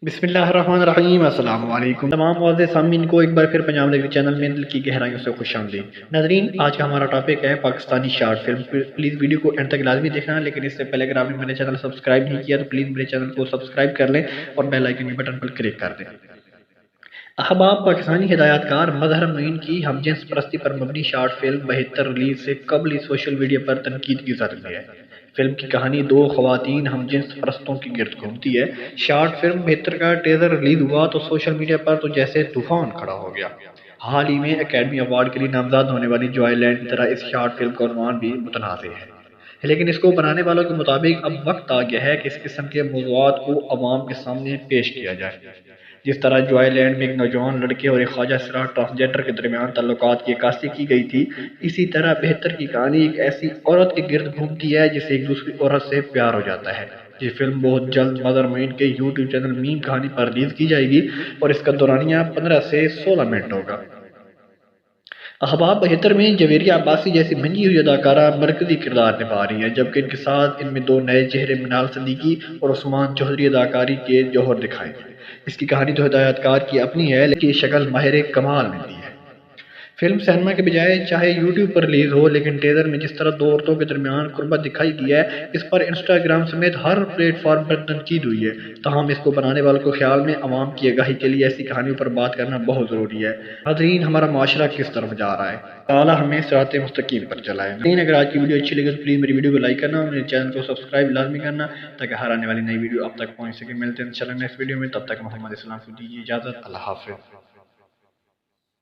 بسم اللہ الرحمن الرحیم۔ السلام علیکم تمام معزز سامعین کو ایک بار پھر پنجاب لگوی چینل میں دل کی گہرائیوں سے خوش آمدید۔ ناظرین، آج کا ہمارا ٹاپک ہے Pakistani short film. Please video کو اینڈ تک لازمی دیکھنا، لیکن اس سے پہلے اگر آپ نے میرے چینل سبسکرائب نہیں کیا تو پلیز میرے چینل کو سبسکرائب کر لیں اور بیل آئیکن کے بٹن پر کلک کر دیں۔ احباب، پاکستانی ہدایت کار مظہر معین کی ہم جنس پرستی پر مبنی شارٹ فلم 72 ریلیز سے قبل سوشل میڈیا پر تنقید کی زد میں ہے۔ فلم کی کہانی دو خواتین ہم جنس پرستوں کی گرد گھومتی ہے۔ شارٹ فلم 72 کا ٹیزر ریلیز ہوا تو سوشل میڈیا پر تو جیسے طوفان کھڑا ہو گیا۔ حال ہی میں اکیڈمی ایوارڈ کے لیے نامزد ہونے والی جوائے لینڈ کی طرح اس شارٹ فلم کا عنوان بھی متنازع ہے، لیکن اس کو بنانے والوں کے مطابق اب وقت آ گیا ہے کہ اس قسم کے موضوعات کو عوام کے سامنے پیش کیا جائے۔ جس طرح جوائے لینڈ میں ایک نوجوان لڑکے اور ایک خواجہ سرا ٹرانسجینڈر کے درمیان تعلقات کی عکاسی کی گئی تھی، اسی طرح 72 کی کہانی ایک ایسی عورت کے گرد گھومتی ہے جسے ایک دوسری عورت سے پیار ہو جاتا ہے۔ یہ فلم بہت جلد مظہر معین کے یوٹیوب چینل میم کہانی پر ریلیز کی جائے گی اور اس کا دورانیہ 15 سے 16 منٹ ہوگا۔ احباب، 72 میں جویریہ عباسی جیسی منجھی ہوئی اداکارہ مرکزی کردار نبھا رہی ہیں، جبکہ ان کے ساتھ ان میں دو نئے چہرے منال صدیقی اور عثمان چودھری اداکاری کے جوہر دکھائیں گے۔ اس کی کہانی تو ہدایت کار کی اپنی ہے، لیکن یہ شکل ماہر کمال میں دی ہے۔ فلم سینما کے بجائے چاہے یوٹیوب پر ریلیز ہو، لیکن ٹیزر میں جس طرح دو عورتوں کے درمیان قربت دکھائی گئی ہے، اس پر انسٹاگرام سمیت ہر پلیٹ فارم پر تنقید ہوئی ہے۔ تاہم اس کو بنانے والوں کے خیال میں عوام کی آگاہی کے لیے ایسی کہانیوں پر بات کرنا بہت ضروری ہے۔ ناظرین، ہمارا معاشرہ کس طرف جا رہا ہے؟ تعالیٰ ہمیں صراط مستقیم پر چلائے۔ ناظرین، اگر آج کی ویڈیو اچھی لگے تو پلیز میری ویڈیو کو لائک کرنا اور میرے چینل کو سبسکرائب لازمی کرنا تاکہ ہر آنے والی نئی ویڈیو اب تک پہنچ سکے۔ ملتے ہیں انشاءاللہ نیکسٹ ویڈیو میں، تب تک محمد اسلام کو دیجیے اجازت۔ اللہ حافظ۔